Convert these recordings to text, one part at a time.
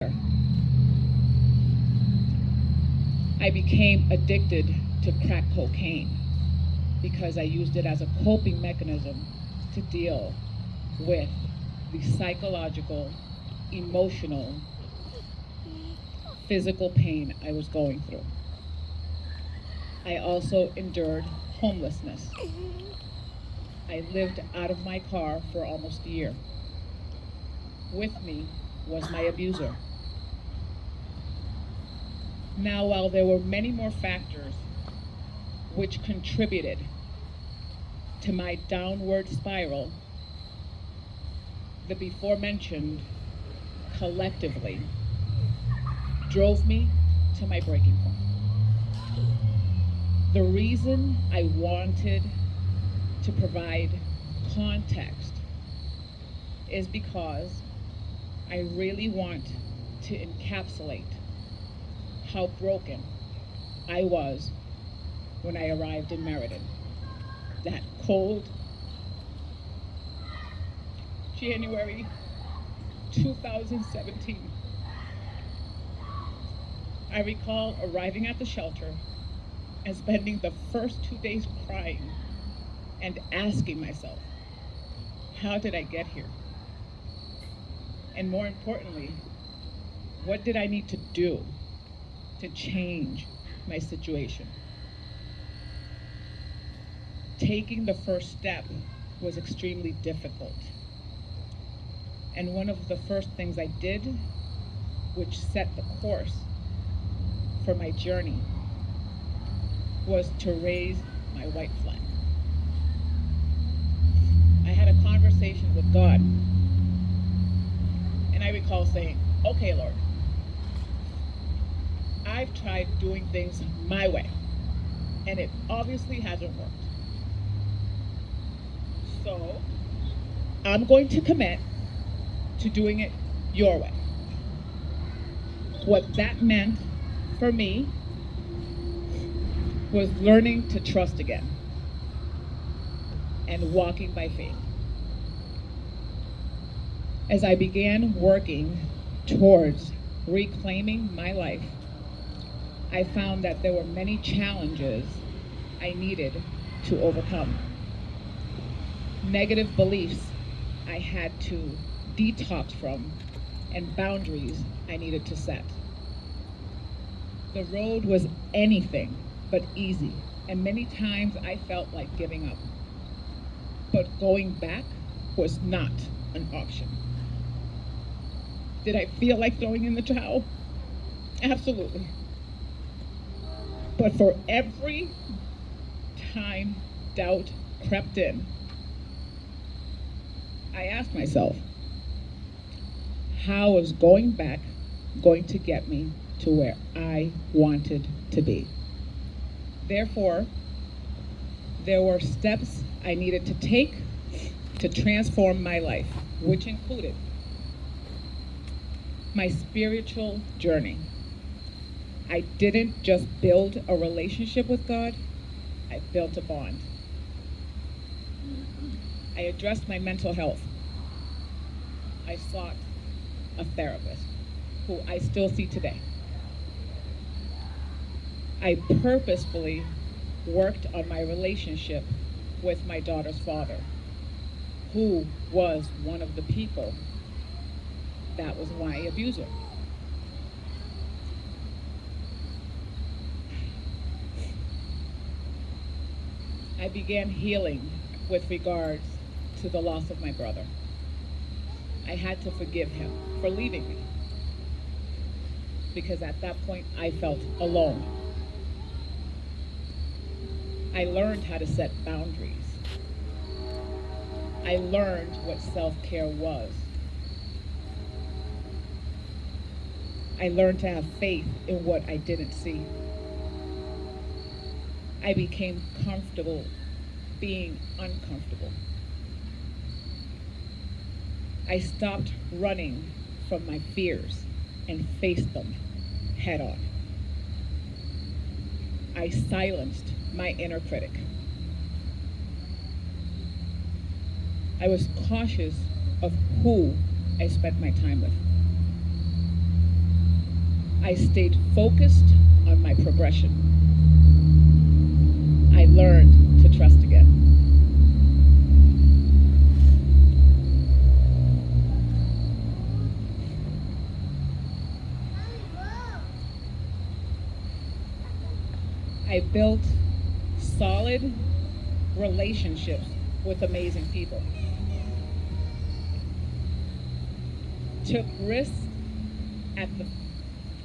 I became addicted to crack cocaine because I used it as a coping mechanism to deal with the psychological, emotional, physical pain I was going through. I also endured homelessness. I lived out of my car for almost a year. With me was my abuser. Now, while there were many more factors which contributed to my downward spiral, the before mentioned collectively drove me to my breaking point. The reason I wanted to provide context is because I really want to encapsulate how broken I was when I arrived in Meriden. That cold January 2017. I recall arriving at the shelter and spending the first 2 days crying and asking myself, how did I get here? And more importantly, what did I need to do to change my situation? Taking the first step was extremely difficult. And one of the first things I did, which set the course for my journey, was to raise my white flag. I had a conversation with God, and I recall saying, okay, Lord, I've tried doing things my way, and it obviously hasn't worked. So I'm going to commit to doing it your way. What that meant for me was learning to trust again and walking by faith. As I began working towards reclaiming my life, I found that there were many challenges I needed to overcome. Negative beliefs I had to detox from, and boundaries I needed to set. The road was anything but easy, and many times I felt like giving up. But going back was not an option. Did I feel like throwing in the towel? Absolutely. But for every time doubt crept in, I asked myself, how is going back going to get me to where I wanted to be? Therefore, there were steps I needed to take to transform my life, which included my spiritual journey. I didn't just build a relationship with God, I built a bond. I addressed my mental health. I sought a therapist, who I still see today. I purposefully worked on my relationship with my daughter's father, who was one of the people that was my abuser. I began healing with regards to the loss of my brother. I had to forgive him for leaving me, because at that point I felt alone. I learned how to set boundaries. I learned what self-care was. I learned to have faith in what I didn't see. I became comfortable being uncomfortable. I stopped running from my fears and faced them head on. I silenced my inner critic. I was cautious of who I spent my time with. I stayed focused on my progression. I learned to trust again. I built solid relationships with amazing people. Took risks at the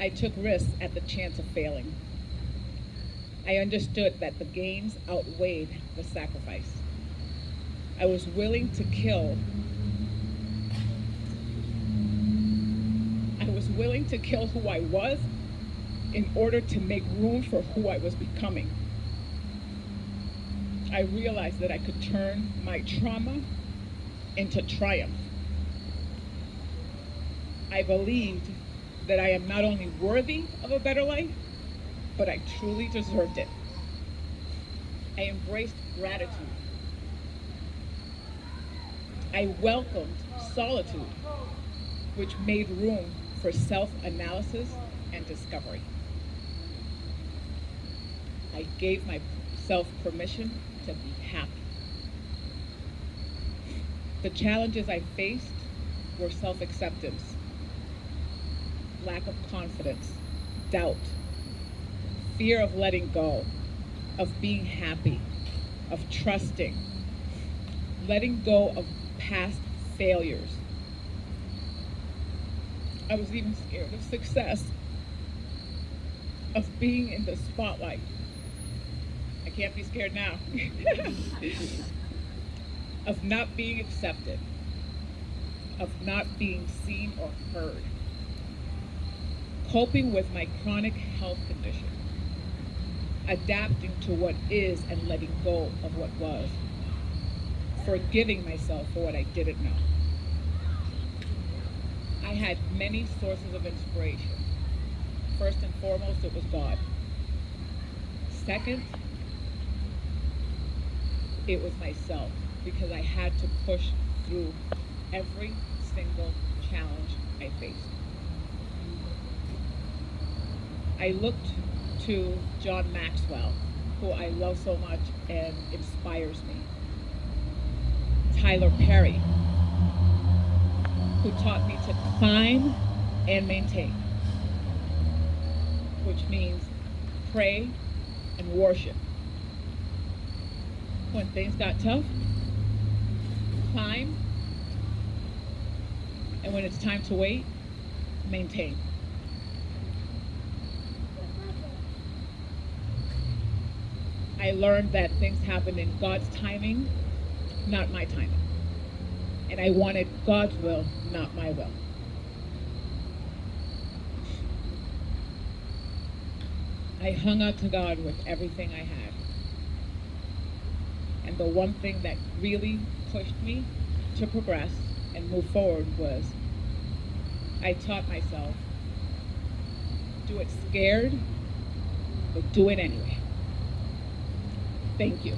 I took risks at the chance of failing. I understood that the gains outweighed the sacrifice. I was willing to kill. I was willing to kill who I was in order to make room for who I was becoming. I realized that I could turn my trauma into triumph. I believed that I am not only worthy of a better life, but I truly deserved it. I embraced gratitude. I welcomed solitude, which made room for self-analysis and discovery. I gave myself permission to be happy. The challenges I faced were self-acceptance, lack of confidence, doubt, fear of letting go, of being happy, of trusting, letting go of past failures. I was even scared of success, of being in the spotlight. I can't be scared now. Of not being accepted, of not being seen or heard. Coping with my chronic health condition, adapting to what is and letting go of what was, forgiving myself for what I didn't know. I had many sources of inspiration. First and foremost, it was God. Second, it was myself, because I had to push through every single challenge I faced. I looked to John Maxwell, who I love so much and inspires me. Tyler Perry, who taught me to climb and maintain, which means pray and worship. When things got tough, climb, and when it's time to wait, maintain. I learned that things happen in God's timing, not my timing. And I wanted God's will, not my will. I hung out to God with everything I had. And the one thing that really pushed me to progress and move forward was I taught myself, do it scared, but do it anyway. Thank you.